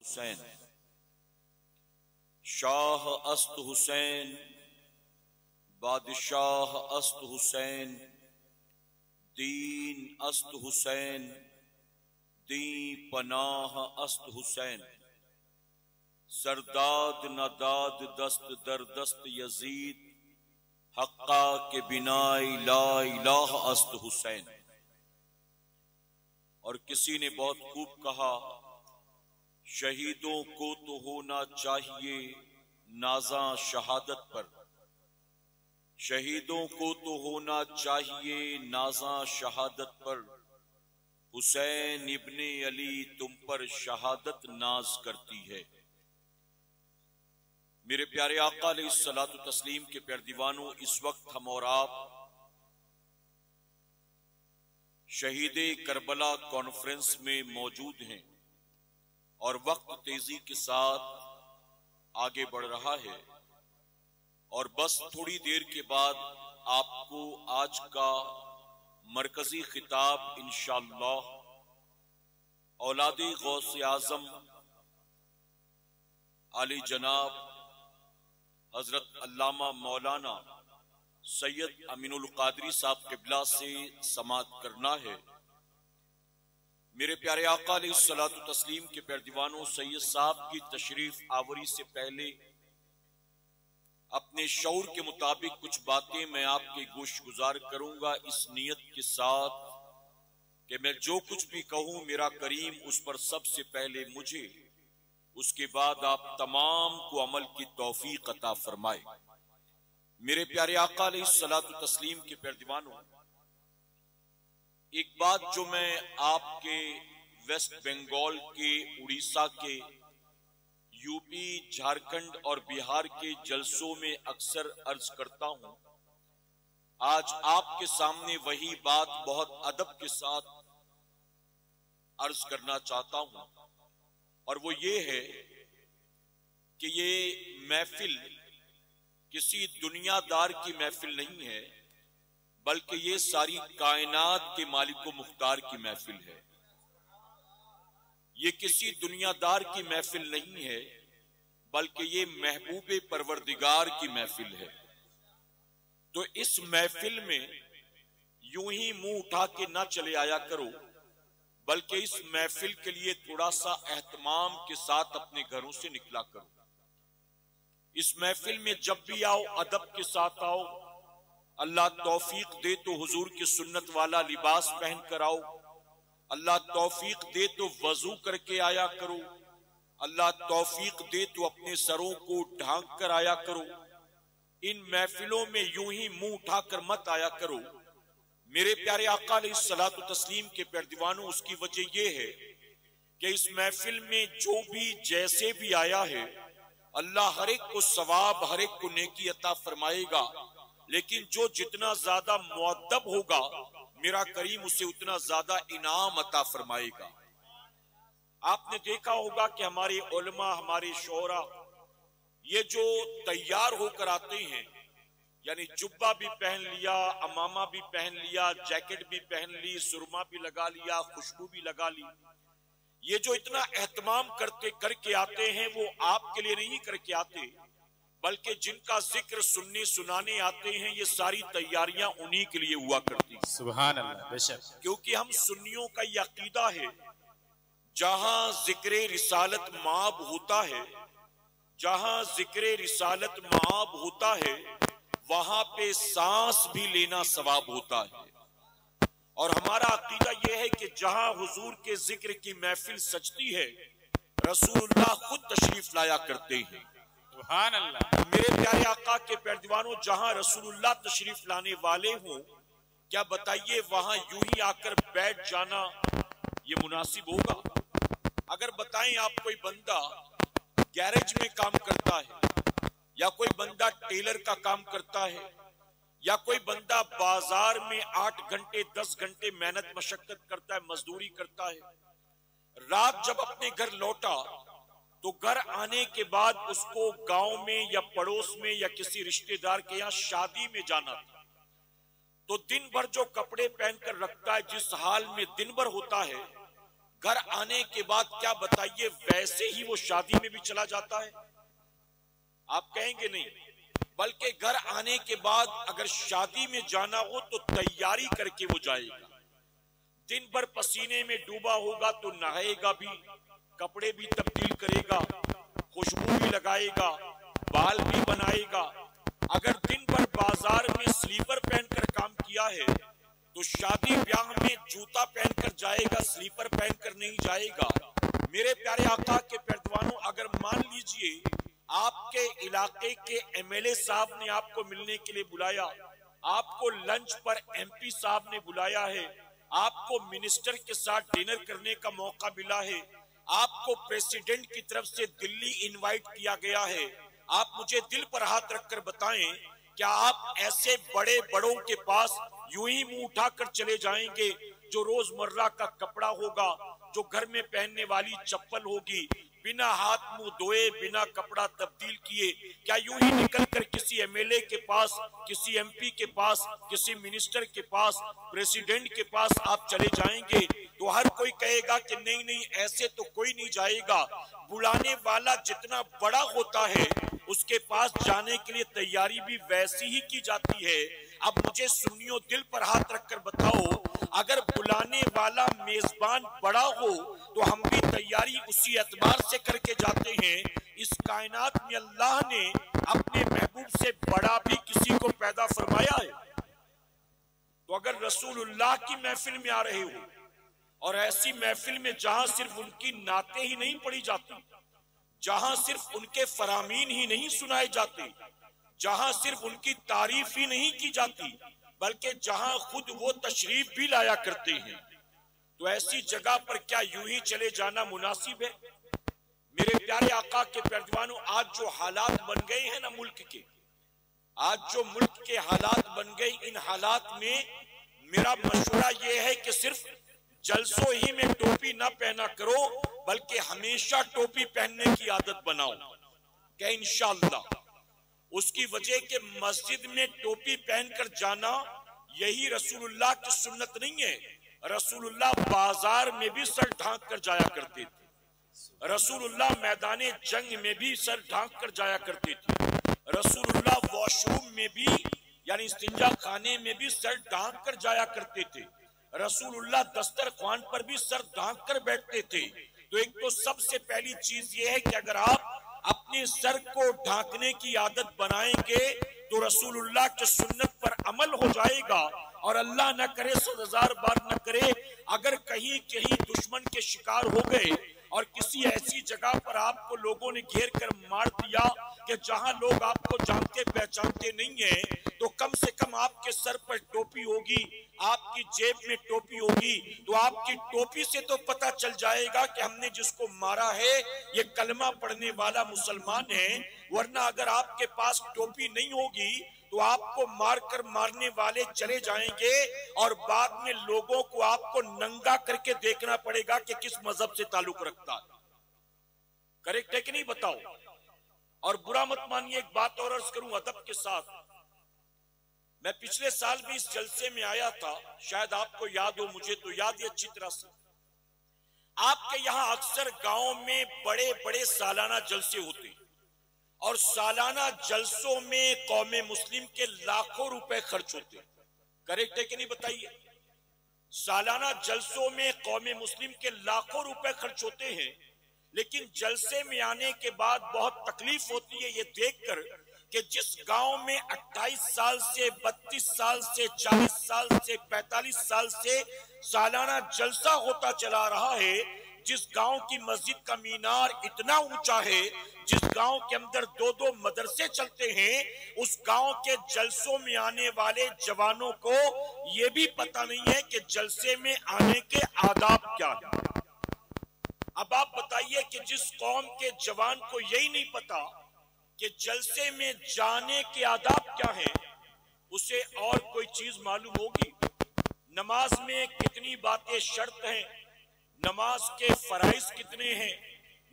हुसैन। शाह अस्त हुसैन, बादशाह अस्त हुसैन, दीन अस्त हुसैन, दी पनाह अस्त हुसैन। सरदाद नदाद दस्त दर दस्त यजीद, हक्का के बिनाई ला इलाह अस्त हुसैन। और किसी ने बहुत खूब कहा, शहीदों को तो होना चाहिए नाज़ा शहादत पर, शहीदों को तो होना चाहिए नाज़ा शहादत पर, हुसैन इब्ने अली तुम पर शहादत नाज करती है। मेरे प्यारे आका अलैहिस्सलातु तस्लीम के प्यारे दीवानों, इस वक्त हम और आप शहीद करबला कॉन्फ्रेंस में मौजूद हैं और वक्त तेजी के साथ आगे बढ़ रहा है और बस थोड़ी देर के बाद आपको आज का मरकजी खिताब इंशाअल्लाह औलादे गौसे आजम आली जनाब हजरत अल्लामा मौलाना सैयद अमीनुल कादरी साहब किबला से समाअत करना है। मेरे प्यारे आका अलैहिस्सलातु तस्लीम के प्यारे दीवानों, सैयद साहब की तशरीफ आवरी से पहले अपने शऊर के मुताबिक कुछ बातें मैं आपके गोश गुजार करूंगा, इस नियत के साथ कि मैं जो कुछ भी कहूं मेरा करीम उस पर सबसे पहले मुझे, उसके बाद आप तमाम को अमल की तौफीक अता फरमाए। मेरे प्यारे आका अलैहिस्सलातु तस्लीम के प्यारे दीवानों, एक बात जो मैं आपके वेस्ट बंगाल के, उड़ीसा के, यूपी, झारखंड और बिहार के जलसों में अक्सर अर्ज करता हूं, आज आपके सामने वही बात बहुत अदब के साथ अर्ज करना चाहता हूं और वो ये है कि ये महफिल किसी दुनियादार की महफिल नहीं है, बल्कि ये सारी कायनात के मालिको मुख्तार की महफिल है। ये किसी दुनियादार की महफिल नहीं है, बल्कि ये महबूबे परवरदिगार की महफिल है। तो इस महफिल में यूं ही मुंह उठा के ना चले आया करो, बल्कि इस महफिल के लिए थोड़ा सा एहतमाम के साथ अपने घरों से निकला करो। इस महफिल में जब भी आओ अदब के साथ आओ। अल्लाह तौफीक दे तो हुजूर की सुन्नत वाला लिबास पहन कर आओ। अल्लाह तौफीक दे तो वजू करके आया करो। अल्लाह तौफीक दे तो अपने सरों को ढांक कर आया करो। इन महफिलों में यूं ही मुंह उठाकर मत आया करो। मेरे प्यारे आका अलैहिस्सलातु तस्लीम के प्यारे दीवानों, उसकी वजह यह है कि इस महफिल में जो भी जैसे भी आया है, अल्लाह हर एक को सवाब, हर एक को नेकी अता फरमाएगा, लेकिन जो जितना ज्यादा मुअद्दब होगा मेरा करीम उसे उतना ज्यादा इनाम अता फरमाएगा। आपने देखा होगा कि हमारे उलमा, हमारे शोरा ये जो तैयार होकर आते हैं, यानी जुब्बा भी पहन लिया, अमामा भी पहन लिया, जैकेट भी पहन ली, सुरमा भी लगा लिया, खुशबू भी लगा ली, ये जो इतना एहतमाम करके आते हैं वो आपके लिए नहीं करके आते, बल्कि जिनका जिक्र सुनने सुनाने आते हैं, ये सारी तैयारियां उन्हीं के लिए हुआ करती हैं। सुभान अल्लाह, बेशक। क्योंकि हम सुन्नियों का ये अकीदा है, जहां जिक्र रिसालत माब होता है, जहां जिक्र रिसालत माब होता है, वहां पे सांस भी लेना सवाब होता है। और हमारा अकीदा यह है कि जहां हुजूर के जिक्र की महफिल सजती है, रसूलुल्लाह खुद तशरीफ लाया करते हैं। सुभान अल्लाह। मेरे प्यारे आका के प्यारे दीवानों, जहां रसूलुल्लाह तशरीफ लाने वाले हों, क्या बताइए वहां यूं ही आकर बैठ जाना ये मुनासिब होगा? अगर बताएं आप कोई बंदा गैरेज में काम करता है, या कोई बंदा टेलर का काम करता है, या कोई बंदा बाजार में 8 घंटे 10 घंटे मेहनत मशक्कत करता है, मजदूरी करता है, रात जब अपने घर लौटा तो घर आने के बाद उसको गांव में या पड़ोस में या किसी रिश्तेदार के यहाँ शादी में जाना था, तो दिन भर जो कपड़े पहनकर रखता है, जिस हाल में दिन भर होता है, घर आने के बाद क्या बताइए वैसे ही वो शादी में भी चला जाता है? आप कहेंगे नहीं, बल्कि घर आने के बाद अगर शादी में जाना हो तो तैयारी करके वो जाएगा। दिन भर पसीने में डूबा होगा तो नहाएगा भी, कपड़े भी तब्दील करेगा, खुशबू भी लगाएगा, बाल भी बनाएगा। अगर दिन भर बाजार में स्लीपर पहनकर काम किया है तो शादी ब्याह में जूता पहनकर जाएगा, स्लीपर पहनकर नहीं जाएगा। मेरे प्यारे आका के पैरवानों, अगर मान लीजिए आपके इलाके के एमएलए साहब ने आपको मिलने के लिए बुलाया, आपको लंच पर एमपी साहब ने बुलाया है, आपको मिनिस्टर के साथ डिनर करने का मौका मिला है, आपको प्रेसिडेंट की तरफ से दिल्ली इनवाइट किया गया है, आप मुझे दिल पर हाथ रखकर बताएं, क्या आप ऐसे बड़े बड़ों के पास यूं ही मुंह उठाकर चले जाएंगे? जो रोजमर्रा का कपड़ा होगा, जो घर में पहनने वाली चप्पल होगी, बिना हाथ मुंह धोए, बिना कपड़ा तब्दील किए, क्या यूं ही निकलकर किसी एमएलए के पास, किसी एमपी के पास, किसी मिनिस्टर के पास, प्रेसिडेंट के पास आप चले जाएंगे? तो हर कोई कहेगा कि नहीं नहीं, ऐसे तो कोई नहीं जाएगा। बुलाने वाला जितना बड़ा होता है उसके पास जाने के लिए तैयारी भी वैसी ही की जाती है। अब मुझे सुनियो, दिल पर हाथ रखकर बताओ, अगर बुलाने वाला मेजबान बड़ा हो तो हम भी तैयारी उसी एतबार से करके जाते हैं। इस कायनात में अल्लाह ने अपने महबूब से बड़ा भी किसी को पैदा फरमाया है? तो अगर रसूलुल्लाह की महफिल में आ रहे हो और ऐसी महफिल में जहां सिर्फ उनकी नाते ही नहीं पढ़ी जाती, जहां सिर्फ उनके फरामीन ही नहीं सुनाए जाते, जहां सिर्फ उनकी तारीफ ही नहीं की जाती, बल्कि जहां खुद वो तशरीफ भी लाया करते हैं, तो ऐसी जगह पर क्या यूं ही चले जाना मुनासिब है? मेरे प्यारे आका के पैरवानों, आज जो हालात बन गए हैं ना मुल्क के, आज जो मुल्क के हालात बन गए, इन हालात में मेरा मशवरा ये है कि सिर्फ जलसों ही में टोपी ना पहना करो, बल्कि हमेशा टोपी पहनने की आदत बनाओ। क्या इंशाअल्लाह? उसकी वजह के मस्जिद में टोपी पहनकर जाना यही रसूलुल्लाह की सुन्नत नहीं है। रसूलुल्लाह बाजार में भी सर ढांक कर जाया करते थे, रसूलुल्लाह मैदाने जंग में भी सर ढांक कर जाया करते थे, रसूलुल्लाह वॉशरूम में भी यानी इस्तिंजा खाने में भी सर ढांक कर जाया करते थे, रसूलुल्लाह दस्तरख्वान पर भी सर ढांक कर बैठते थे। तो एक तो सबसे पहली चीज ये है कि अगर आप अपने सर को ढांकने की आदत बनाएंगे तो रसूलुल्लाह की सुन्नत पर अमल हो जाएगा। और अल्लाह न करे, 100,000 बार न करे, अगर कहीं कहीं दुश्मन के शिकार हो गए और किसी ऐसी जगह पर आपको लोगों ने घेर कर मार दिया कि जहां लोग आपको जानते पहचानते नहीं है, तो कम से कम आपके सर पर टोपी होगी, आपकी जेब में टोपी होगी, तो आपकी टोपी से तो पता चल जाएगा कि हमने जिसको मारा है ये कलमा पढ़ने वाला मुसलमान है। वरना अगर आपके पास टोपी नहीं होगी तो आपको मारकर मारने वाले चले जाएंगे और बाद में लोगों को आपको नंगा करके देखना पड़ेगा कि किस मजहब से ताल्लुक रखता है। करेक्ट है कि नहीं बताओ? और बुरा मत मानिए, एक बात और अर्ज करूं अदब के साथ। मैं पिछले साल भी इस जलसे में आया था, शायद आपको याद हो, मुझे तो याद है अच्छी तरह से। आपके यहाँ अक्सर गांव में बड़े बड़े सालाना जलसे होते हैं और सालाना जलसों में कौमे मुस्लिम के लाखों रुपए खर्च होते हैं। करेक्ट है कि नहीं बताइए? सालाना जलसों में कौमे मुस्लिम के लाखों रुपए खर्च होते हैं, लेकिन जलसे में आने के बाद बहुत तकलीफ होती है ये देखकर कि जिस गांव में 28 साल से 32 साल से 40 साल से 45 साल से सालाना जलसा होता चला रहा है, जिस गांव की मस्जिद का मीनार इतना ऊंचा है, जिस गांव के अंदर 2-2 मदरसे चलते हैं, उस गांव के जलसों में आने वाले जवानों को ये भी पता नहीं है कि जलसे में आने के आदाब क्या है। अब आप बताइए कि जिस कौम के जवान को यही नहीं पता कि जलसे में जाने के आदाब क्या है, उसे और कोई चीज मालूम होगी? नमाज में कितनी बातें शर्त हैं, नमाज के फराइज कितने हैं,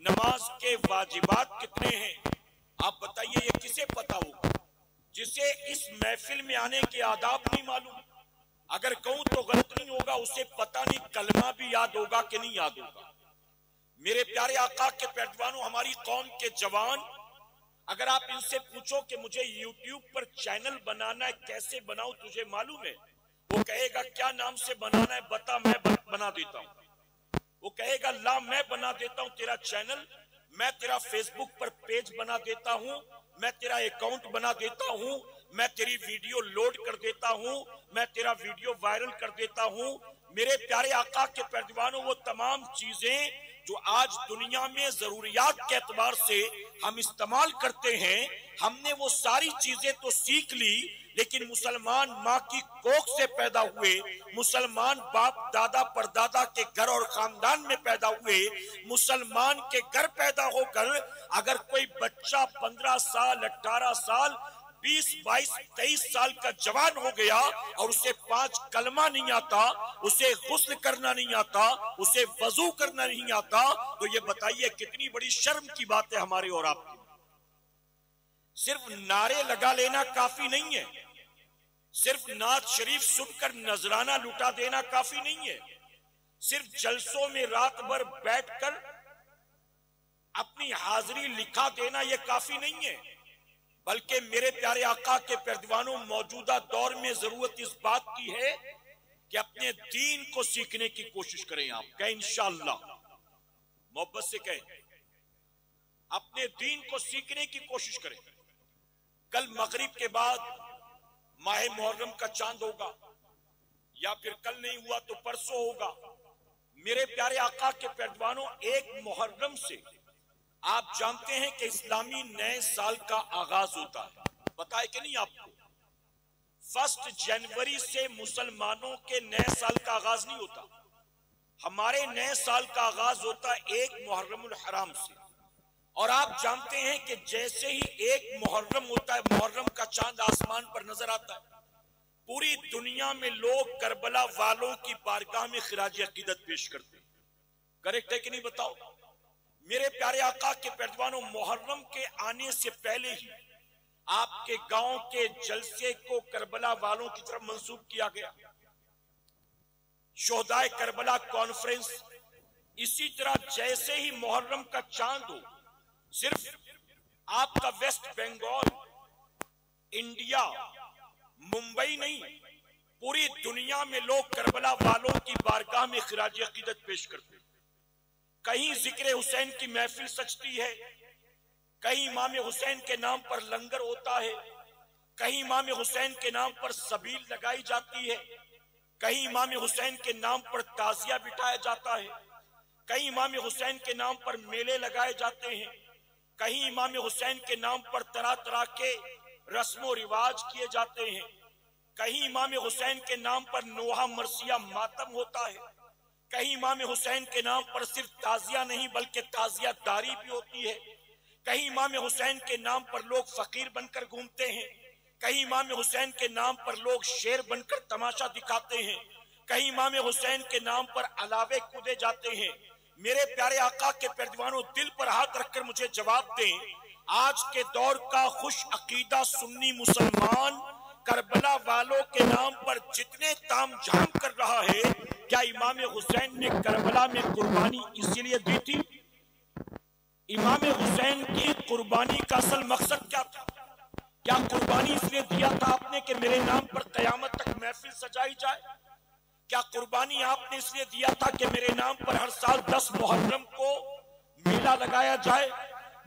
नमाज के वाजिबात कितने हैं, आप बताइए ये किसे पता होगा जिसे इस महफिल में आने के आदाब नहीं मालूम? अगर कहूं तो गलत नहीं होगा, उसे पता नहीं कलमा भी याद होगा कि नहीं याद होगा। मेरे प्यारे आका के पैरवानों, हमारी कौम के जवान, अगर आप इनसे पूछो कि मुझे YouTube पर चैनल बनाना है, कैसे बनाऊं, तुझे मालूम है? वो कहेगा क्या नाम से बनाना है बता, मैं बना देता हूं। वो कहेगा ला मैं बना देता हूं तेरा चैनल, मैं तेरा फेसबुक पर पेज बना देता हूं, मैं तेरा अकाउंट बना देता हूं, मैं तेरी वीडियो लोड कर देता हूं, मैं तेरा वीडियो वायरल कर देता हूं। मेरे प्यारे आका के पैरवानों, वो तमाम चीजें जो आज दुनिया में जरूरियात के एतबार से हम इस्तेमाल करते हैं, हमने वो सारी चीजें तो सीख ली, लेकिन मुसलमान माँ की कोख से पैदा हुए, मुसलमान बाप दादा परदादा के घर और खानदान में पैदा हुए, मुसलमान के घर पैदा होकर अगर कोई बच्चा 15 साल 18 साल 20, 22, 23 साल का जवान हो गया और उसे 5 कलमा नहीं आता, उसे गुस्ल करना नहीं आता, उसे वजू करना नहीं आता, तो ये बताइए कितनी बड़ी शर्म की बात है हमारे और आपकी। सिर्फ नारे लगा लेना काफी नहीं है, सिर्फ नात शरीफ सुनकर नजराना लुटा देना काफी नहीं है, सिर्फ जलसों में रात भर बैठकर अपनी हाजिरी लिखा देना यह काफी नहीं है, बल्कि मेरे प्यारे आका के पैरवानों, मौजूदा दौर में जरूरत इस बात की है कि अपने दीन को सीखने की कोशिश करें। आप कहें इंशाअल्लाह, मोहब्बत से कहें, अपने दीन को सीखने की कोशिश करें। कल मगरिब के बाद माह मुहर्रम का चांद होगा, या फिर कल नहीं हुआ तो परसों होगा। मेरे प्यारे आका के पैरवानों, 1 मुहर्रम से आप जानते हैं कि इस्लामी नए साल का आगाज होता है, बताए कि नहीं आपको? 1 जनवरी से मुसलमानों के नए साल का आगाज नहीं होता, हमारे नए साल का आगाज होता है 1 मुहर्रमुल हराम से। और आप जानते हैं कि जैसे ही 1 मुहर्रम होता है, मुहर्रम का चांद आसमान पर नजर आता है, पूरी दुनिया में लोग करबला वालों की बारगाह में खिराज अकीदत पेश करते हैं। करेक्ट है कि नहीं बताओ? मेरे प्यारे आका के पैरवानों, मुहर्रम के आने से पहले ही आपके गांव के जलसे को करबला वालों की तरफ मंसूब किया गया। शोहदाए करबला कॉन्फ्रेंस, इसी तरह जैसे ही मुहर्रम का चांद हो, सिर्फ आपका वेस्ट बंगाल, इंडिया, मुंबई नहीं, पूरी दुनिया में लोग करबला वालों की बारगाह में खिराज अकीदत पेश करते हैं। कहीं जिक्र हुसैन की महफिल सजती है, कहीं इमाम हुसैन के नाम पर लंगर होता है, कहीं इमाम हुसैन के नाम पर सबील लगाई जाती है, कहीं इमाम हुसैन के नाम पर ताजिया बिठाया जाता है, कहीं इमाम हुसैन के नाम पर मेले लगाए जाते हैं, कहीं इमाम हुसैन के नाम पर तरह तरह के रस्मो रिवाज किए जाते हैं, कहीं इमाम हुसैन के नाम पर नोहा मरसिया मातम होता है, कहीं इमाम हुसैन के नाम पर सिर्फ ताजिया नहीं बल्कि ताजिया दारी भी होती है, कहीं इमाम हुसैन के नाम पर लोग फकीर बनकर घूमते हैं, कहीं इमाम हुसैन के नाम पर लोग शेर बनकर तमाशा दिखाते हैं, कहीं इमाम हुसैन के नाम पर अलावे कूदे जाते हैं। मेरे प्यारे आका के पैरवानों, दिल पर हाथ रखकर मुझे जवाब दें, आज के दौर का खुश अकीदा सुन्नी मुसलमान करबला वालों के नाम पर जितने ताम झाम कर रहा है, क्या इमाम हुसैन ने करबला में कुर्बानी इसीलिए दी थी? इमाम हुसैन की कुर्बानी का असल मकसद क्या था? क्या कुर्बानी इसलिए दिया था आपने कि मेरे नाम पर कयामत तक महफिल सजाई जाए? क्या कुर्बानी आपने इसलिए दिया था कि मेरे नाम पर हर साल 10 मुहर्रम को मेला लगाया जाए,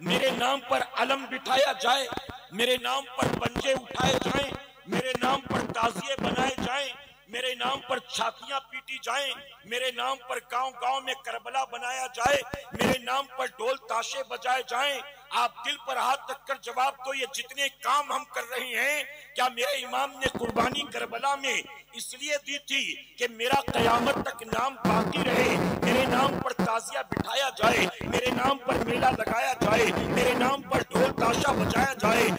मेरे नाम पर अलम बिठाया जाए, मेरे नाम पर पंजे उठाए जाएं, मेरे नाम पर ताजिए बनाए जाएं, मेरे नाम पर छातियां पीटी जाएं, मेरे नाम पर गांव गांव में करबला बनाया जाए, मेरे नाम पर ढोल ताशे बजाए जाएं? आप दिल पर हाथ रखकर जवाब दो, ये जितने काम हम कर रहे हैं, क्या मेरे इमाम ने कुर्बानी करबला में इसलिए दी थी कि मेरा कयामत तक नाम बाकी रहे, मेरे नाम पर ताजिया बिठाया जाए, मेरे नाम पर मेला लगाया जाए, मेरे नाम पर ढोल ताशा बजाया जाए?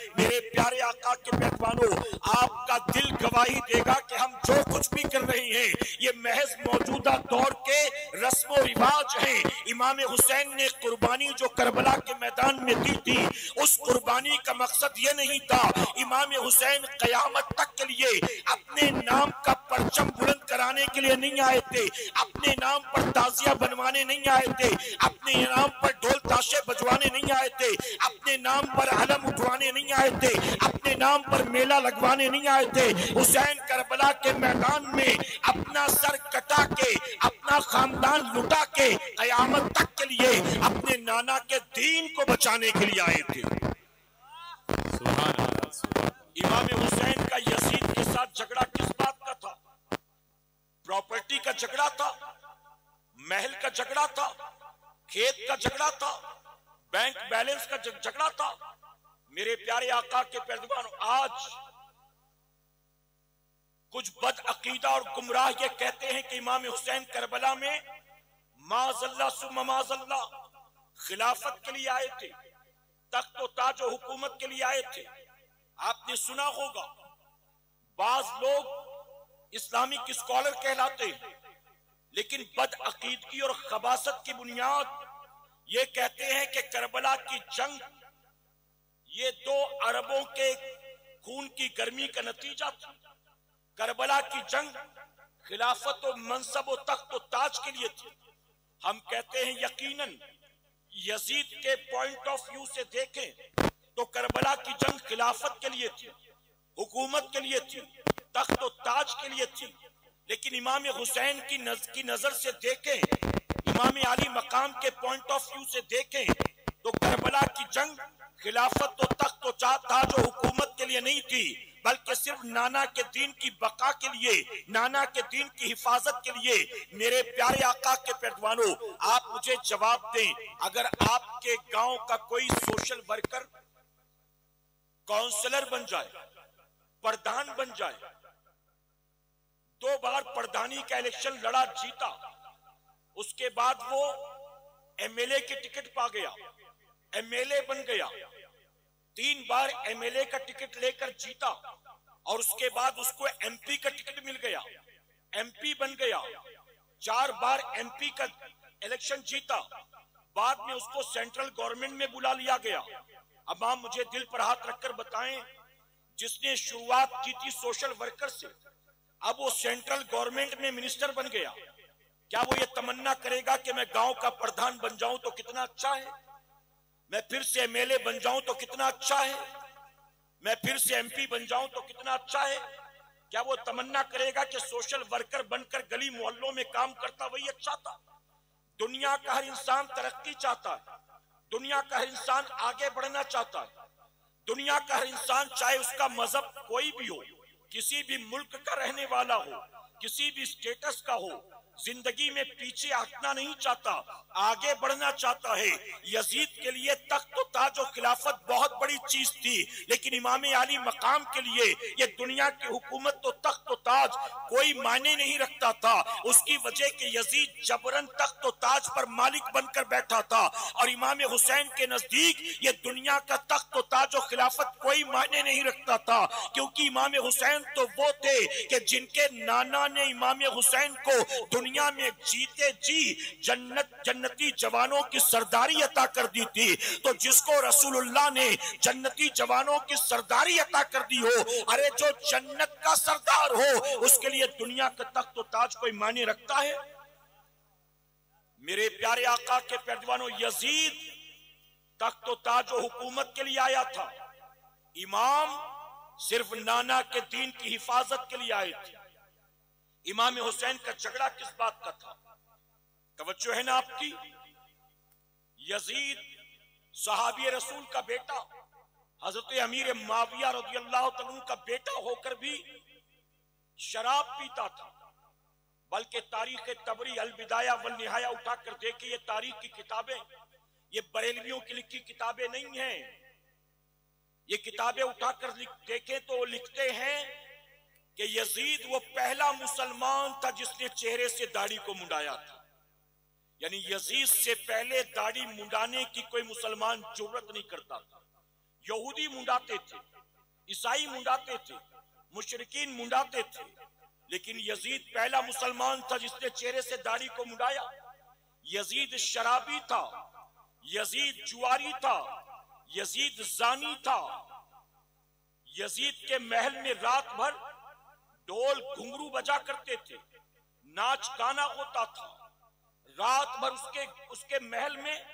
प्यारे आका के मेहमानों, आपका दिल गवाही देगा कि हम जो कुछ भी कर रहे हैं, ये महज मौजूदा दौर के रस्म रिवाज हैं। इमाम हुसैन ने कुर्बानी जो करबला के मैदान में दी थी, उस कुर्बानी का मकसद ये नहीं था। इमाम हुसैन कयामत तक के लिए अपने नाम का परचम बुलंद कराने के लिए नहीं आए थे, अपने नाम पर ताजिया बनवाने नहीं आए थे, अपने नाम पर ढोल ताशे बजवाने नहीं आए थे, अपने नाम पर अलम उठवाने नहीं आए थे, अपने नाम पर मेला लगवाने नहीं आए थे। हुसैन करबला के मैदान में अपना सर कटा के, अपना खानदान लुटा के कयामत तक के लिए अपने नाना के दीन को बचाने के लिए आए थे। इमाम हुसैन का यजीद के साथ झगड़ा किस बात का था? प्रॉपर्टी का झगड़ा था, महल का झगड़ा था, खेत का झगड़ा था, बैंक बैलेंस का झगड़ा था। मेरे प्यारे आका के पैरवानों, आज कुछ बद अकीदा और गुमराह ये कहते हैं कि इमाम हुसैन करबला में माज़ल्ला सुम्मा माज़ल्ला खिलाफत के लिए आए थे, तख्त व ताज और हुकूमत के लिए आए थे। आपने सुना होगा, बाज लोग इस्लामिक स्कॉलर कहलाते हैं, लेकिन बद अकीदगी और खबासत की बुनियाद ये कहते हैं कि करबला की जंग ये 2 अरबों के खून की गर्मी का नतीजा था। करबला की जंग खिलाफत और मनसब और तख्त और ताज के लिए थी। हम कहते हैं यकीनन यजीद के पॉइंट ऑफ व्यू से देखें तो करबला की जंग खिलाफत के लिए थी, हुकूमत के लिए थी, तख्त और ताज के लिए थी। लेकिन इमाम हुसैन की नजर से देखें, इमाम अली मकाम के पॉइंट ऑफ व्यू से देखें तो करबला की जंग खिलाफत और तख्त और ताज और हुकूमत के लिए नहीं थी, बल्कि सिर्फ नाना के दीन की बका के लिए, नाना के दीन की हिफाजत के लिए। मेरे प्यारे आका के पैरवानों, आप मुझे जवाब दें, अगर आपके गांव का कोई सोशल वर्कर काउंसलर बन जाए, प्रधान बन जाए, 2 बार प्रधानी का इलेक्शन लड़ा, जीता, उसके बाद वो एमएलए की टिकट पा गया, एमएलए बन गया, 3 बार एमएलए का टिकट लेकर जीता, और उसके बाद उसको एमपी का टिकट मिल गया, एमपी बन गया, 4 बार एमपी का इलेक्शन जीता, बाद में उसको सेंट्रल गवर्नमेंट में बुला लिया गया। अब आप मुझे दिल पर हाथ रखकर बताएं, जिसने शुरुआत की थी सोशल वर्कर से, अब वो सेंट्रल गवर्नमेंट में मिनिस्टर बन गया, क्या वो ये तमन्ना करेगा कि मैं गांव का प्रधान बन जाऊं तो कितना अच्छा है, मैं फिर से एमएलए बन जाऊं तो कितना अच्छा है, मैं फिर से एमपी बन जाऊं तो कितना अच्छा है? क्या वो तमन्ना करेगा कि सोशल वर्कर बनकर गली मोहल्लों में काम करता वही अच्छा था? दुनिया का हर इंसान तरक्की चाहता है, दुनिया का हर इंसान आगे बढ़ना चाहता है, दुनिया का हर इंसान चाहे उसका मजहब कोई भी हो, किसी भी मुल्क का रहने वाला हो, किसी भी स्टेटस का हो, जिंदगी में पीछे हटना नहीं चाहता, आगे बढ़ना चाहता है। यजीद के लिए तख्त और ताज और खिलाफत बहुत बड़ी चीज थी, लेकिन इमाम अली मकाम के लिए ये दुनिया की हुकूमत तो तख्त और ताज कोई मायने नहीं रखता था। उसकी वजह कि यजीद जबरन तख्त और ताज पर मालिक बनकर बैठा था, और इमाम हुसैन के नजदीक ये दुनिया का तख्त और ताज और खिलाफत कोई मायने नहीं रखता था, क्योंकि इमाम हुसैन तो वो थे कि जिनके नाना ने इमाम हुसैन को दुनिया में जीते जी जन्नती जवानों की सरदारी अता कर दी थी। तो जिसको रसूलुल्लाह ने जन्नती जवानों की सरदारी अता कर दी हो, अरे जो जन्नत का सरदार हो, उसके लिए दुनिया का तख्त और ताज कोई मायने रखता है? मेरे प्यारे आका के पैरवानों, यजीद तख्त और ताज और हुकूमत के लिए आया था, इमाम सिर्फ नाना के दीन की हिफाजत के लिए आए थे। इमाम हुसैन का झगड़ा किस बात का था? तवज्जो है ना आपकी? यजीद सहाबी रसूल का बेटा, हजरत अमीर माविया रज़ियल्लाहु तआला अन्हु का बेटा होकर भी शराब पीता था। बल्कि तारीख तबरी अल बिदाया वल निहाया उठाकर देखिए, ये तारीख की किताबें, ये बरेलवियों की लिखी किताबें नहीं हैं। ये किताबें उठाकर देखें तो लिखते हैं कि यजीद वो पहला मुसलमान था जिसने चेहरे से दाढ़ी को मुंडाया था। यानी यजीद से पहले दाढ़ी मुंडाने की कोई मुसलमान जुर्रत नहीं करता था। यहूदी मुंडाते थे, ईसाई मुंडाते थे, मुशरिकीन मुंडाते थे, लेकिन यजीद पहला मुसलमान था जिसने चेहरे से दाढ़ी को मुड़ाया। यजीद शराबी था, यजीद जुआरी था, यजीद जानी था। यजीद के महल में रात भर ढोल घुंघरू बजा करते थे, नाच गाना होता था। रात भर उसके महल में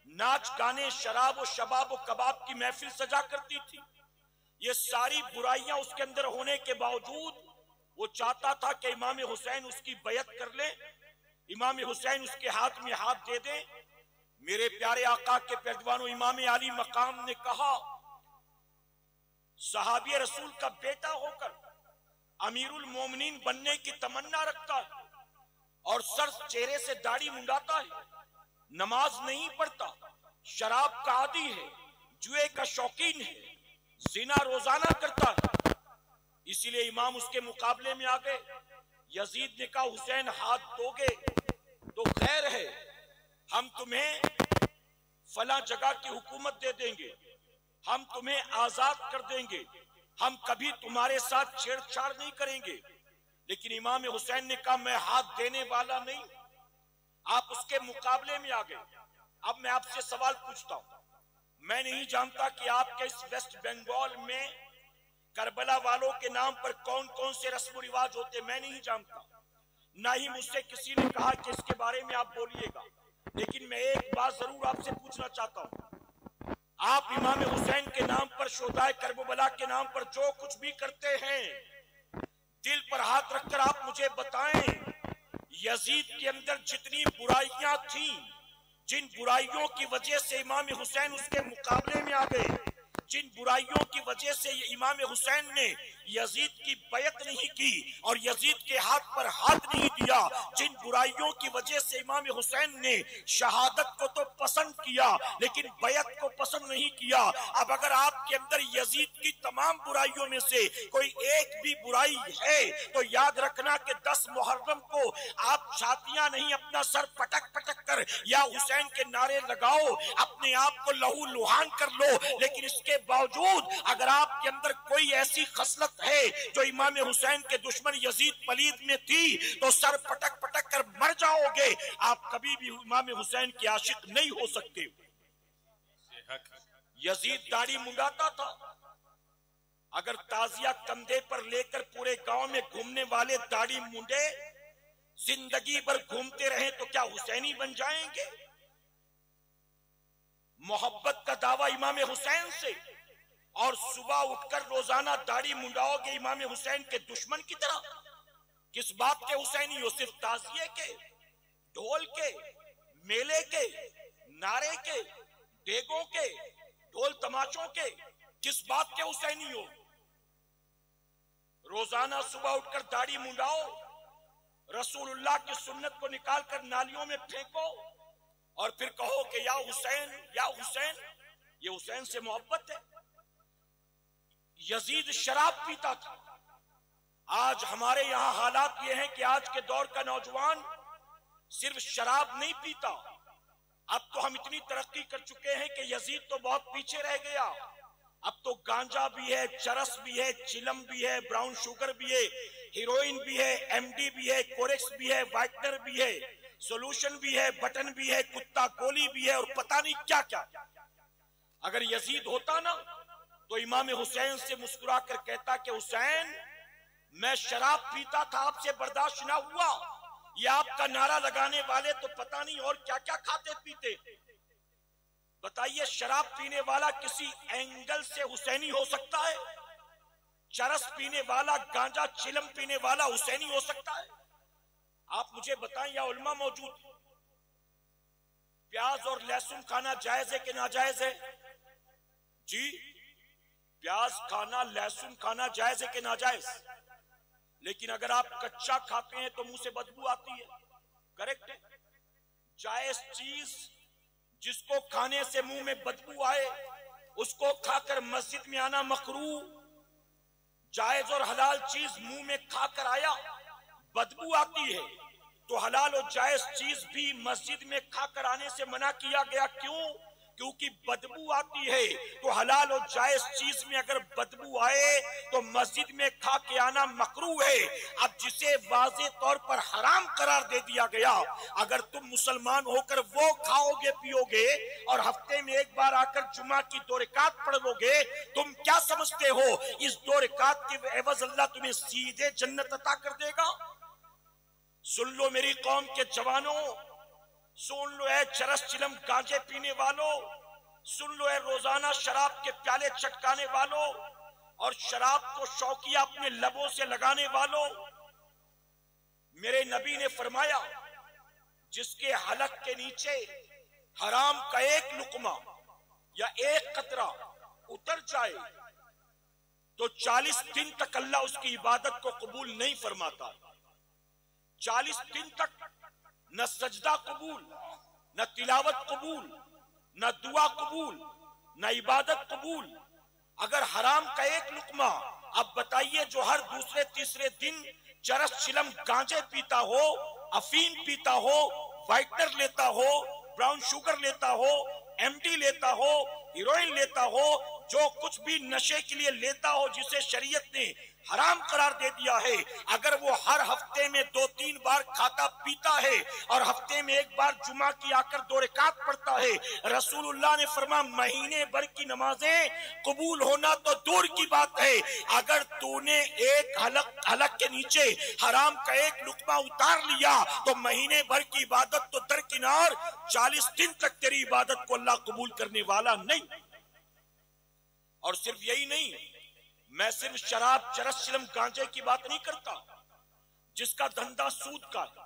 नाच गाने, शराब और शबाब और कबाब की महफिल सजा करती थी। ये सारी बुराइयां उसके अंदर होने के बावजूद वो चाहता था कि इमाम हुसैन उसकी बैयत कर ले, इमाम हुसैन उसके हाथ में हाथ दे दे। मेरे प्यारे आका के पैरवानों, इमाम आली मकाम ने कहा, सहाबी रसूल का बेटा होकर अमीरुल मोमिनीन बनने की तमन्ना रखता है और सर चेहरे से दाढ़ी मुंडाता है, नमाज नहीं पढ़ता, शराब का आदी है, जुए का शौकीन है, जिना रोजाना करता है। इसीलिए इमाम उसके मुकाबले में आ गए। यजीद ने कहा, हुसैन हाथ दोगे तो खैर है, हम तुम्हें फला जगह की हुकूमत दे देंगे, हम तुम्हें आजाद कर देंगे, हम कभी तुम्हारे साथ छेड़छाड़ नहीं करेंगे। लेकिन इमाम हुसैन ने कहा, मैं हाथ देने वाला नहीं। आप उसके मुकाबले में आ गए। अब मैं आपसे सवाल पूछता हूं, मैं नहीं जानता कि आपके इस वेस्ट बंगाल में करबला वालों के नाम पर कौन कौन से रस्म रिवाज होते, मैं नहीं जानता। ना ही मुझसे किसी ने कहा कि इसके बारे में आप बोलिएगा। लेकिन मैं एक बात जरूर आपसे पूछना चाहता हूं, आप इमाम हुसैन के नाम पर, शोहदाए करबला के नाम पर जो कुछ भी करते हैं, दिल पर हाथ रखकर आप मुझे बताएं, यजीद के अंदर जितनी बुराइयां थी, जिन बुराइयों की वजह से इमाम हुसैन उसके मुकाबले में आ गए, जिन बुराइयों की वजह से इमाम हुसैन ने यजीद की बैयत नहीं की और यजीद के हाथ पर हाथ नहीं दिया, जिन बुराइयों की वजह से इमाम हुसैन ने शहादत को तो पसंद किया लेकिन बैयत को पसंद नहीं किया। अब अगर आपके अंदर यजीद की तमाम बुराइयों में से कोई एक भी बुराई है तो याद रखना कि 10 मुहर्रम को आप छातियां नहीं, अपना सर पटक पटक कर या हुसैन के नारे लगाओ, अपने आप को लहू लुहान कर लो। लेकिन इसके बावजूद अगर आपके अंदर कोई ऐसी खसलत है जो इमाम हुसैन के दुश्मन यजीद पलीद में थी तो सर पटक पटक कर मर जाओगे। आप कभी भी इमाम हुसैन के आशिक नहीं हो सकते। यजीद दाढ़ी मुंडाता था। अगर ताजिया कंधे पर लेकर पूरे गांव में घूमने वाले दाढ़ी मुंडे जिंदगी भर घूमते रहे तो क्या हुसैनी बन जाएंगे? मोहब्बत का दावा इमाम हुसैन से और सुबह उठकर रोजाना दाढ़ी मुंडाओगे इमाम हुसैन के दुश्मन की तरह। किस बात के हुसैनी हो? सिर्फ ताजिए के, ढोल के, मेले के, नारे के, डेगों के, ढोल तमाचों के, किस बात के हुसैनी हो? रोजाना सुबह उठकर दाढ़ी मुंडाओ, रसूलुल्लाह की सुन्नत को निकालकर नालियों में फेंको और फिर कहो कि या हुसैन या हुसैन। ये हुसैन से मोहब्बत है? यजीद शराब पीता था। आज हमारे यहां हालात ये हैं कि आज के दौर का नौजवान सिर्फ शराब नहीं पीता, अब तो हम इतनी तरक्की कर चुके हैं कि यजीद तो बहुत पीछे रह गया। अब तो गांजा भी है, चरस भी है, चिलम भी है, ब्राउन शुगर भी है, हीरोइन भी है, एमडी भी है, कोरेक्स भी है, वाइटनर भी है, सोल्यूशन भी है, बटन भी है, कुत्ता गोली भी है और पता नहीं क्या क्या। अगर यजीद होता ना तो इमाम हुसैन से मुस्कुरा कर कहता कि हुसैन, मैं शराब पीता था, आपसे बर्दाश्त ना हुआ। ये आपका नारा लगाने वाले तो पता नहीं और क्या क्या खाते पीते। बताइए, शराब पीने वाला किसी एंगल से हुसैनी हो सकता है? चरस पीने वाला, गांजा चिलम पीने वाला हुसैनी हो सकता है? आप मुझे बताएं, या उल्मा मौजूद, प्याज और लहसुन खाना जायज है कि नाजायज है? जी, प्याज खाना, लहसुन खाना जायज है कि नाजायज? लेकिन अगर आप कच्चा खाते हैं तो मुंह से बदबू आती है, करेक्ट है? जायज चीज जिसको खाने से मुंह में बदबू आए उसको खाकर मस्जिद में आना मकरूह। जायज और हलाल चीज मुंह में खाकर आया, बदबू आती है, तो हलाल और जायज चीज भी मस्जिद में खाकर आने से मना किया गया। क्यों? क्योंकि बदबू आती है। तो हलाल और जायज चीज में अगर बदबू आए तो मस्जिद में खा के आना मकरूह है। अब जिसे वाज़े तौर पर हराम करार दे दिया गया, अगर तुम मुसलमान होकर वो खाओगे पियोगे और हफ्ते में एक बार आकर जुमा की 2 रकात पढ़ लोगे, तुम क्या समझते हो इस 2 रकात के एवज अल्लाह तुम्हें सीधे जन्नत अता कर देगा? सुन लो मेरी कौम के जवानों, सुन लो है चरस चिलम गांजे पीने वालों, सुन लो है रोजाना शराब के प्याले चटकाने वालों और शराब को शौकिया अपने लबों से लगाने वालों। मेरे नबी ने फरमाया, जिसके हलक के नीचे हराम का एक लुकमा या एक कतरा उतर जाए तो 40 दिन तक अल्लाह उसकी इबादत को कबूल नहीं फरमाता। 40 दिन तक न सजदा कबूल, न तिलावत कबूल, न दुआ कबूल, न इबादत कबूल। अगर हराम का एक लुकमा, अब बताइए जो हर दूसरे तीसरे दिन चरस चिलम गांजे पीता हो, अफीम पीता हो, वाइटनर लेता हो, ब्राउन शुगर लेता हो, एमडी लेता हो, हीरोइन लेता हो, जो कुछ भी नशे के लिए लेता हो जिसे शरीयत ने हराम करार दे दिया है, अगर वो हर हफ्ते में 2-3 बार खाता पीता है और हफ्ते में एक बार जुमा की आकर 2 रकात पढ़ता है, रसूलुल्लाह ने फरमाया महीने भर की नमाजें कबूल होना तो दूर की बात है। अगर तूने एक हलक के नीचे हराम का एक लुकमा उतार लिया तो महीने भर की इबादत तो दरकिनार, 40 दिन तक तेरी इबादत को अल्लाह कबूल करने वाला नहीं। और सिर्फ यही नहीं, मैं सिर्फ शराब चरस चिलम गांजे की बात नहीं करता। जिसका धंधा सूद का है,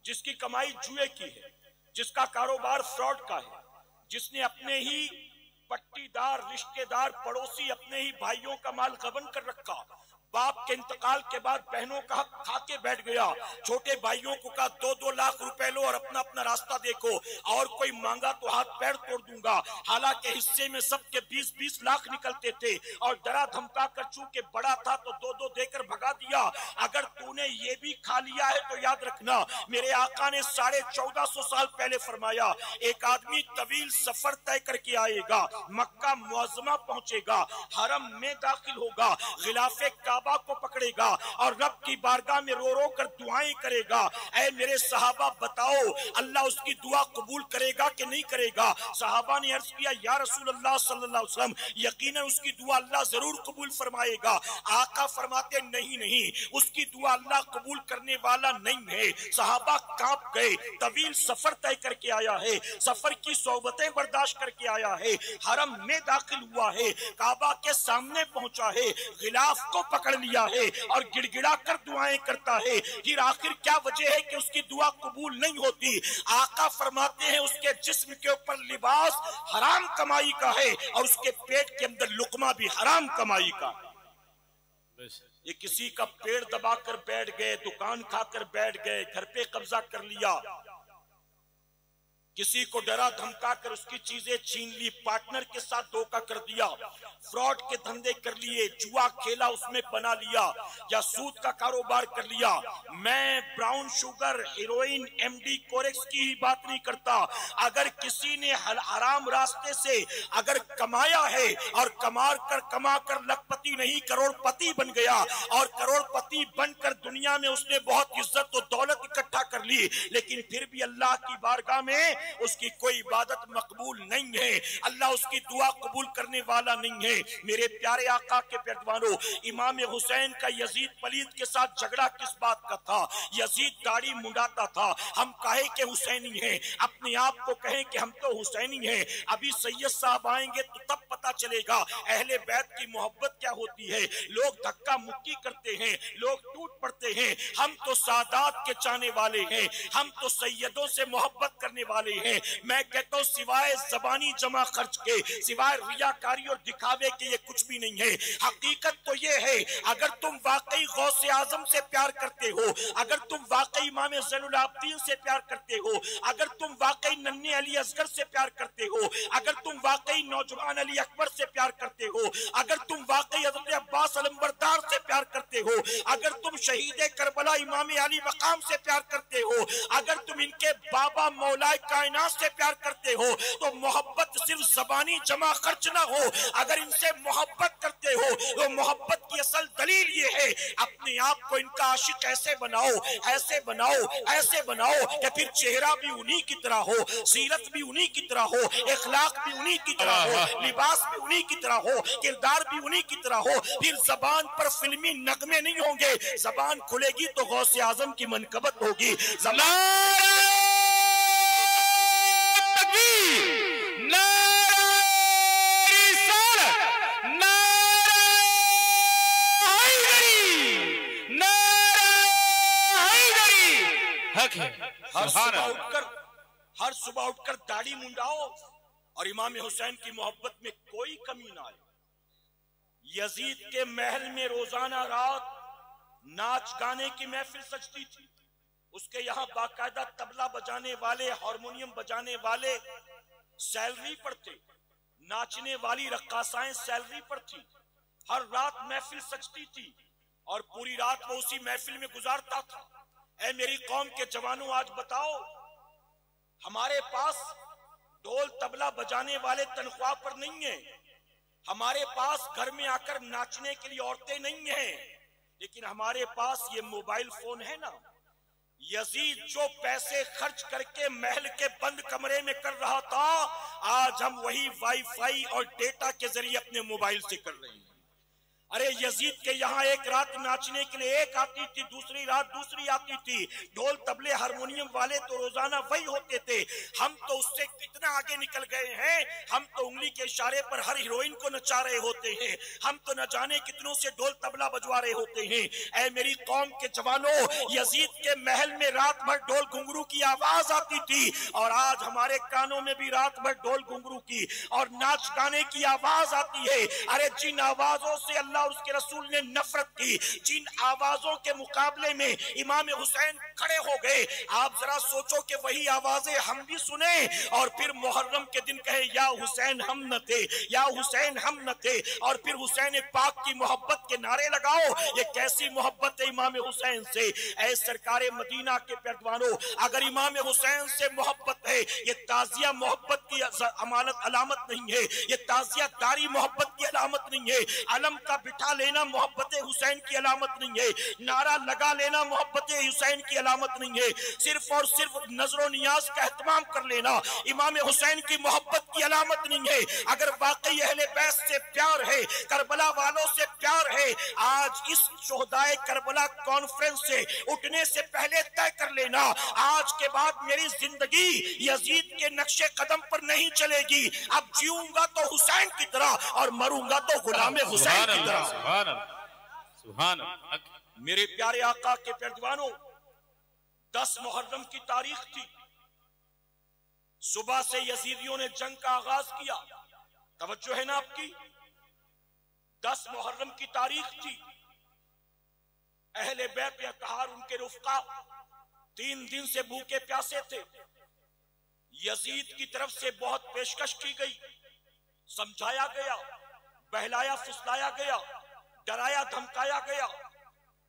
जिसकी कमाई जुए की है, जिसका कारोबार फ्रॉड का है, जिसने अपने ही पट्टीदार रिश्तेदार पड़ोसी अपने ही भाइयों का माल गबन कर रखा, बाप के इंतकाल के बाद बहनों का हक खा के बैठ गया, छोटे भाइयों को कहा 2-2 लाख रुपए लो और अपना अपना रास्ता देखो, और कोई मांगा तो हाथ पैर तोड़ दूंगा। हालांकि हिस्से में सबके 20-20 लाख निकलते थे और डरा धमका कर चूंकि बड़ा था तो 2-2 देकर भगा दिया। अगर तूने ये भी खा लिया है तो याद रखना, मेरे आका ने 1450 साल पहले फरमाया, एक आदमी तवील सफर तय करके आएगा, मक्का मुअज्जमा पहुंचेगा, हरम में दाखिल होगा, गिलाफे काबा को पकड़ेगा और रब की बारगाह में रो रो कर दुआएं करेगा। ऐ मेरे सहाबा बताओ, अल्लाह उसकी दुआ कबूल करेगा कि नहीं करेगा? सहाबा ने अर्ज किया, या रसूल अल्लाह सल्लल्लाहु अलैहि वसल्लम, यकीनन उसकी दुआ अल्लाह जरूर कबूल फरमाएगा। आका फरमाते, नहीं नहीं, उसकी दुआ अल्लाह कबूल करने वाला नहीं है। सहाबा कांप गए, तवील सफर तय करके आया है, सफर की सोबतें बर्दाश्त करके आया है, हरम में दाखिल हुआ है, काबा के सामने पहुंचा है, गिलाफ को पकड़ लिया है और गिड़गिड़ा कर दुआएं करता है। फिर आखिर क्या वजह है कि उसकी दुआ कबूल नहीं होती? आका फरमाते हैं, उसके जिस्म के ऊपर लिबास हराम कमाई का है और उसके पेट के अंदर लुकमा भी हराम कमाई का। ये किसी का पेट दबाकर बैठ गए, दुकान खाकर बैठ गए, घर पे कब्जा कर लिया, किसी को डरा धमका कर उसकी चीजें छीन ली, पार्टनर के साथ धोखा कर दिया, फ्रॉड के धंधे कर लिए, जुआ खेला उसमें बना लिया, या सूद का कारोबार कर लिया। मैं brown sugar, heroin, MD, Corex की ही बात नहीं करता। अगर किसी ने हराम रास्ते से अगर कमाया है और कमा कर लखपति नहीं करोड़पति बन गया और करोड़पति बनकर दुनिया में उसने बहुत इज्जत और दौलत इकट्ठा कर ली, लेकिन फिर भी अल्लाह की बारगाह में उसकी कोई इबादत मकबूल नहीं है, अल्लाह उसकी दुआ कबूल करने वाला नहीं है। मेरे प्यारे आका के प्यारवानों, इमाम हुसैन का यजीद पलीद के साथ झगड़ा किस बात का था? यजीद दाढ़ी मुंडाता था, हम कहे कि हुसैनी हैं, अपने आप को कहें कि हम तो हुसैनी हैं। अभी सैयद साहब आएंगे तो तब पता चलेगा अहले बैत की मोहब्बत क्या होती है। लोग धक्का मुक्की करते हैं, लोग टूट पड़ते हैं, हम तो सादात के चाहने वाले हैं, हम तो सैयदों से मोहब्बत करने वाले हैं। मैं कहता हूँ सिवाय जबानी जमा खर्च के, सिवाय रियाकारी और दिखावे के ये कुछ भी नहीं है। हकीकत तो ये है, अगर तुम वाकई गौसे आजम से प्यार करते हो, अगर तुम वाकई इमाम ज़ैनुल आबिदीन से प्यार करते हो, अगर तुम वाकई नन्हे अली असगर से प्यार करते हो, अगर तुम वाकई नौजवान अली अकबर से प्यार करते हो, अगर तुम वाकई हजरत अब्बास अलंबरदार से प्यार करते हो, अगर तुम शहीद करबला इमाम अली मकाम से प्यार करते हो, अगर तुम इनके बाबा मौलाए कायनात से प्यार करते हो, तो मोहब्बत सिर्फ जबानी जमा खर्च ना हो। अगर इनसे मोहब्बत करते हो तो मोहब्बत की असल दलील ये है, अपने आप को इनका आशिक ऐसे बनाओ, ऐसे बनाओ, ऐसे बनाओ कि फिर चेहरा भी उन्हीं की तरह हो, सीरत भी उन्हीं की तरह हो, इखलाक भी उन्हीं की तरह हो, लिबास भी उन्हीं की तरह हो, किरदार भी उन्हीं की तरह हो। फिर जबान पर फिल्मी नगमे नहीं होंगे, जबान खुलेगी तो गौसे आजम की मनकबत होगी। हर सुबह उठकर दाढ़ी मुंडाओ और इमाम हुसैन की मोहब्बत में कोई कमी ना आए। यजीद के महल में रोजाना रात नाच गाने की महफिल सजती थी। उसके यहाँ बाकायदा तबला बजाने वाले, हारमोनियम बजाने वाले सैलरी पर थे, नाचने वाली रक्कासाएं सैलरी पर थी। हर रात महफिल सजती थी और पूरी रात वो उसी महफिल में गुजारता था। ऐ मेरी कौम के जवानों, आज बताओ, हमारे पास ढोल तबला बजाने वाले तनख्वाह पर नहीं है, हमारे पास घर में आकर नाचने के लिए औरतें नहीं हैं, लेकिन हमारे पास ये मोबाइल फोन है ना। यजीद जो पैसे खर्च करके महल के बंद कमरे में कर रहा था, आज हम वही वाईफाई और डेटा के जरिए अपने मोबाइल से कर रहे हैं। अरे यजीद के यहाँ एक रात नाचने के लिए एक आती थी, दूसरी रात दूसरी आती थी। ढोल तबले हारमोनियम वाले तो रोजाना वही होते थे। हम तो उससे कितना आगे निकल गए हैं, हम तो उंगली के इशारे पर हर हीरोइन को नचा रहे होते हैं, हम तो न जाने कितनों से ढोल तबला बजवा रहे होते हैं। ऐ मेरी कौम के जवानों, यजीद के महल में रात भर ढोल घुंघरू की आवाज आती थी और आज हमारे कानों में भी रात भर ढोल घुंघरू की और नाच गाने की आवाज आती है। अरे जिन आवाजों से अल्लाह और उसके रसूल ने नफरत की, जिन आवाजों के मुकाबले में इमाम हुसैन खड़े हो गए, आप जरा सोचो कि वही आवाजें हम भी सुने और फिर मुहर्रम के दिन कहे या हुसैन हम न थे, या हुसैन हम न थे, और फिर हुसैन पाक की मोहब्बत के नारे लगाओ। ये कैसी मोहब्बत है इमाम हुसैन से। ऐ सरकारे मदीना के पैरवानों, अगर इमाम हुसैन से मोहब्बत है, ये ताजिया मोहब्बत की अमानत अलामत नहीं है, ये ताजिया दारी मोहब्बत की अलामत नहीं है, अलम का बिठा लेना मोहब्बत हुसैन की अलामत नहीं है, नारा लगा लेना मोहब्बत हुसैन की अलामत नहीं है, सिर्फ और सिर्फ नजरो नियाज का एहतमाम कर लेना इमाम हुसैन की मोहब्बत की अलामत नहीं है। अगर वाकई अहले बैत से प्यार है, करबला वालों से प्यार है, आज इस शोहदाए करबला कॉन्फ्रेंस से उठने से पहले तय कर लेना, आज के बाद मेरी जिंदगी यजीद के नक्शे कदम पर नहीं चलेगी। अब जीऊंगा तो हुसैन की तरह और मरूंगा तो गुलाम हुसैन की तरह। सुभान अल्लाह। मेरे प्यारे आका के पैरवानों, 10 मुहर्रम की तारीख थी। सुबह से यजीदियों ने जंग का आगाज किया। तवज्जो है ना आपकी? 10 मुहर्रम की तारीख थी। अहले बैत अतहार, उनके रुफ़का 3 दिन से भूखे प्यासे थे। यजीद की तरफ से बहुत पेशकश की गई, समझाया गया, बहलाया फुसलाया गया, डराया धमकाया गया,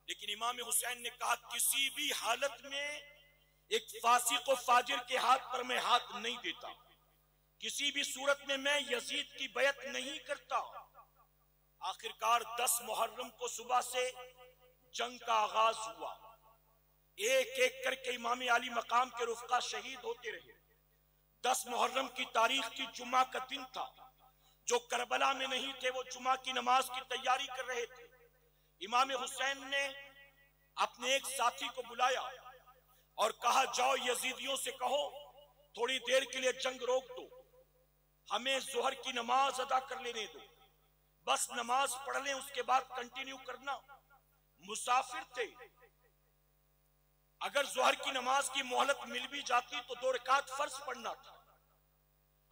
लेकिन इमाम हुसैन ने कहा किसी भी हालत में एक फासिक और फाजिर के हाथ पर मैं हाथ नहीं देता, किसी भी सूरत में मैं यजीद की बैत नहीं करता। आखिरकार 10 मुहर्रम को सुबह से जंग का आगाज हुआ। एक एक करके इमाम अली मकाम के रुफ़का शहीद होते रहे। 10 मुहर्रम की तारीख थी, जुम्मा का दिन था। जो करबला में नहीं थे वो जुम्मा की नमाज की तैयारी कर रहे थे। इमाम हुसैन ने अपने एक साथी को बुलाया और कहा जाओ यजीदियों से कहो थोड़ी देर के लिए जंग रोक दो, हमें जोहर की नमाज अदा कर लेने दो, बस नमाज पढ़ लें, उसके बाद कंटिन्यू करना। मुसाफिर थे, अगर जोहर की नमाज की मोहलत मिल भी जाती तो 2 रकात फर्ज पढ़ना था।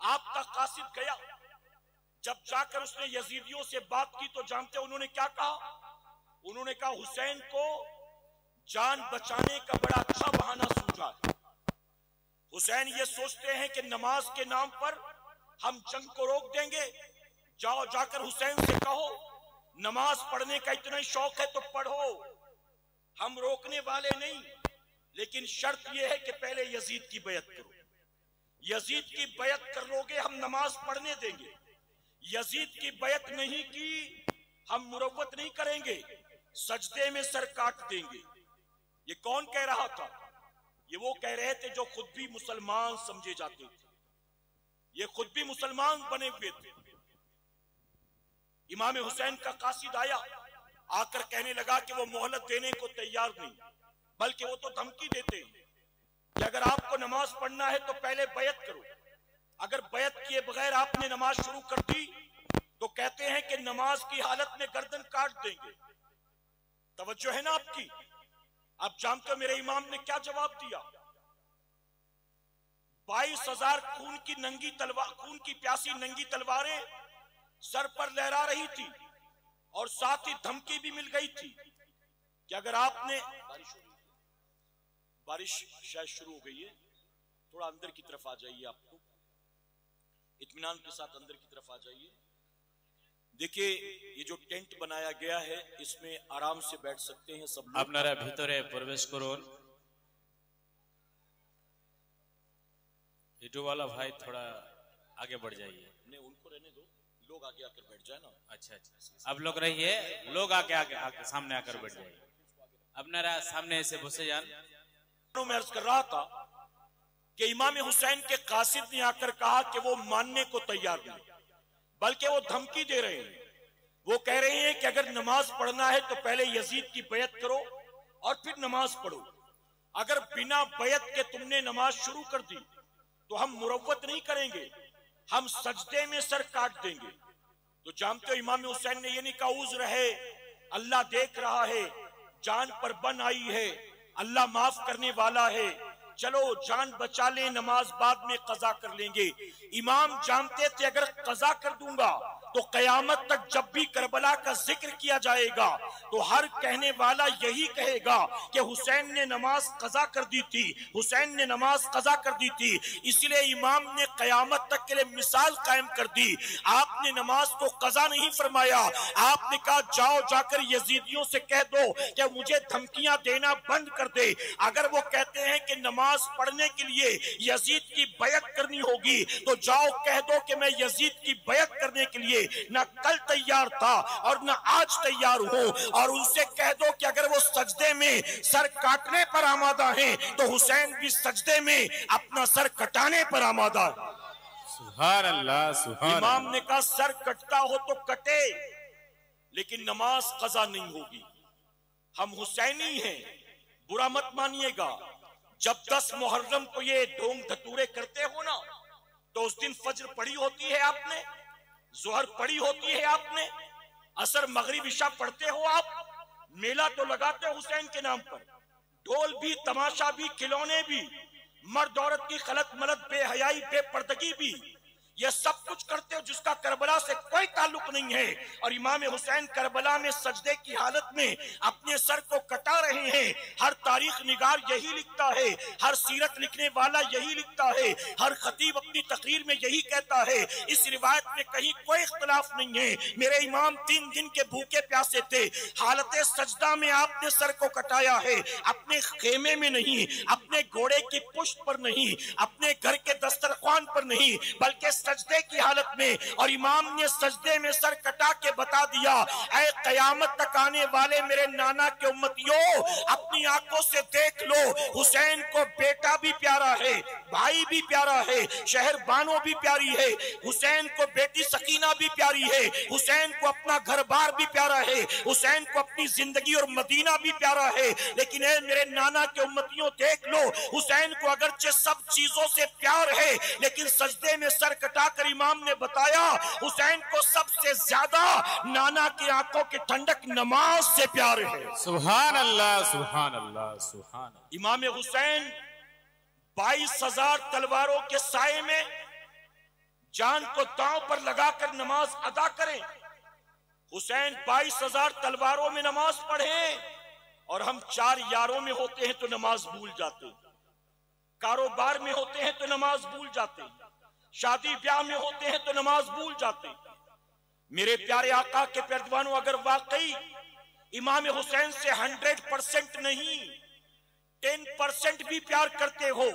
आप तक कासिद गया, जब जाकर उसने यजीदियों से बात की तो जानते उन्होंने क्या कहा? उन्होंने कहा हुसैन को जान बचाने का बड़ा अच्छा बहाना सूझा है। हुसैन ये सोचते हैं कि नमाज के नाम पर हम जंग को रोक देंगे, जाओ जाकर हुसैन से कहो नमाज पढ़ने का इतना ही शौक है तो पढ़ो, हम रोकने वाले नहीं, लेकिन शर्त यह है कि पहले यजीद की बैत करो। यजीद की बैत कर लोगे हम नमाज पढ़ने देंगे, यजीद की बैत नहीं की हम मुरव्वत नहीं करेंगे, सजदे में सर काट देंगे। ये कौन कह रहा था? ये वो कह रहे थे जो खुद भी मुसलमान समझे जाते थे, ये खुद भी मुसलमान बने हुए थे। इमाम हुसैन का कासिद आया, आकर कहने लगा कि वो मोहलत देने को तैयार नहीं, बल्कि वो तो धमकी देते हैं कि अगर आपको नमाज पढ़ना है तो पहले बैत करो, अगर बैत किए बगैर आपने नमाज शुरू कर दी तो कहते हैं कि नमाज की हालत में गर्दन काट देंगे। तवज्जो है ना आपकी? आप जानते हो मेरे इमाम ने क्या जवाब दिया? 22,000 खून की नंगी तलवार, खून की प्यासी नंगी तलवारें सर पर लहरा रही थी और साथ ही धमकी भी मिल गई थी कि अगर आपने बारिश शायद शुरू हो गई है, थोड़ा अंदर की तरफ आ जाइए, आपको इत्मीनान के साथ अंदर की तरफ आ जाइए। देखिए ये जो टेंट बनाया गया है इसमें आराम से बैठ सकते हैं सब लोग। আপনারা ভিতরে প্রবেশ করুন। वीडियो वाला भाई थोड़ा आगे बढ़ जाइए। नहीं उनको रहने दो, लोग आगे आकर बैठ जाए ना। अच्छा अच्छा, अब लोग रहिए, लोग आगे आगे सामने आकर बैठ जाइए। আপনারা सामने से बसे जान। मैं अर्ज कर रहा था कि इमाम हुसैन के कासिद ने आकर कहा कि वो मानने को तैयार नहीं, बल्कि वो धमकी दे रहे हैं। वो कह रहे हैं कि अगर नमाज पढ़ना है तो पहले यजीद की बैत करो और फिर नमाज पढ़ो, अगर बिना बैत के तुमने नमाज शुरू कर दी तो हम मुरव्वत नहीं करेंगे, हम सजदे में सर काट देंगे। तो जानते हो इमाम हुसैन ने ये नहीं कहा उज़्र है, अल्लाह देख रहा है, जान पर बन आई है, अल्लाह माफ करने वाला है, चलो जान बचा ले, नमाज बाद में कजा कर लेंगे। इमाम जानते थे अगर कजा कर दूंगा तो कयामत तक जब भी करबला का जिक्र किया जाएगा तो हर कहने वाला यही कहेगा कि हुसैन ने नमाज कजा कर दी थी, हुसैन ने नमाज कजा कर दी थी। इसलिए इमाम ने कयामत तक के लिए मिसाल कायम कर दी। आपने नमाज को कजा नहीं फरमाया, आपने कहा जाओ जाकर यजीदियों से कह दो कि मुझे धमकियां देना बंद कर दे। अगर वो कहते हैं कि नमाज पढ़ने के लिए यजीद की बैत करनी होगी तो जाओ कह दो कि मैं यजीद की बैत करने के लिए न कल तैयार था और न आज तैयार हूं, और उनसे कह दो कि अगर वो सजदे में सर काटने पर आमादा हैं तो हुसैन भी सजदे में अपना सर कटाने पर आमादा है। सुभान अल्लाह, सुभान। इमाम ने कहा सर कटता हो तो कटे, लेकिन नमाज कजा नहीं होगी। हम हुसैनी हैं, बुरा मत मानिएगा। जब 10 मुहर्रम को ये ढोंग धतूरे करते हो ना तो उस दिन फज्र पढ़ी होती है आपने, जोहर पढ़ी होती है आपने, असर मगरिब इशा पढ़ते हो आप, मेला तो लगाते हो हुसैन के नाम पर, ढोल भी, तमाशा भी, खिलौने भी, मर्द औरत की खलत मलत, बेहयाई, बेपर्दगी भी, ये सब कुछ करते हो जिसका करबला से कोई ताल्लुक नहीं है। और इमाम हुसैन करबला में सजदे की हालत में अपने सर को कटा रहे हैं। हर तारीख निगार यही लिखता है, हर सीरत लिखने वाला यही लिखता है, हर खतीब अपनी तकरीर में यही कहता है। इस रिवायत में कहीं कोई इख्तलाफ नहीं है। मेरे इमाम 3 दिन के भूखे प्यासे थे, हालत सजदा में आपने सर को कटाया है, अपने खेमे में नहीं, अपने घोड़े की पुश्त पर नहीं, अपने घर के दस्तरख्वान पर नहीं, बल्कि सजदे की हालत में। और इमाम ने सजदे में सर कटा के बता दिया, ऐ कयामत तक आने वाले मेरे नाना के उम्मतियों, अपनी आंखों से देख लो, हुसैन को बेटा भी प्यारा है, भाई भी प्यारा है, शहर बानो भी प्यारी है, हुसैन को बेटी सकीना भी प्यारी है, हुसैन को अपना घर बार भी प्यारा है, हुसैन को अपनी जिंदगी और मदीना भी प्यारा है। लेकिन ऐ मेरे नाना के उम्मतियों देख लो, हुसैन को अगरचे सब चीजों से प्यार है, लेकिन सजदे में सर कर इमाम ने बताया हुसैन को सबसे ज्यादा नाना की आंखों की ठंडक नमाज से प्यार है। सुभान अल्लाह, सुभान अल्लाह, सुभान। इमाम हुसैन 22,000 तलवारों के साए में जान को दांव पर लगाकर नमाज अदा करें। हुसैन 22,000 तलवारों में नमाज पढ़े और हम 4 यारों में होते हैं तो नमाज भूल जाते हैं, कारोबार में होते हैं तो नमाज भूल जाते हैं, शादी ब्याह में होते हैं तो नमाज भूल जाते हैं। मेरे प्यारे आका के पैरवानों, अगर वाकई इमाम हुसैन से 100% नहीं 10% भी प्यार करते हो,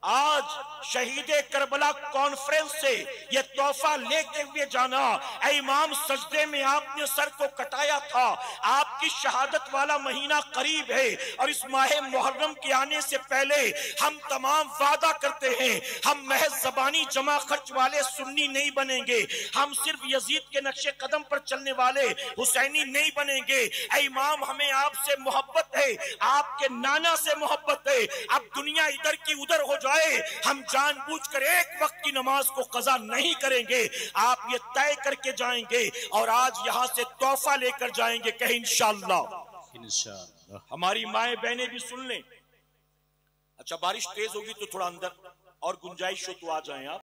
आज शहीद करबला कॉन्फ्रेंस से ये तोहफा लेते हुए जाना। ऐ इमाम, सजदे में आपने सर को कटाया था, आपकी शहादत वाला महीना करीब है और इस माह मुहर्रम के आने से पहले हम तमाम वादा करते हैं, हम महज जबानी जमा खर्च वाले सुन्नी नहीं बनेंगे, हम सिर्फ यजीद के नक्शे कदम पर चलने वाले हुसैनी नहीं बनेंगे। ऐ इमाम, हमें आपसे मोहब्बत है, आपके नाना से मोहब्बत है। अब दुनिया इधर की उधर हो जाए, हम जानबूझकर एक वक्त की नमाज को कज़ा नहीं करेंगे। आप ये तय करके जाएंगे और आज यहां से तोहफा लेकर जाएंगे, कहीं इंशाअल्लाह। इंशाअल्लाह हमारी माएं बहनें भी सुन लें। अच्छा, बारिश तेज होगी तो थोड़ा अंदर और गुंजाइश हो तो आ जाएं आप।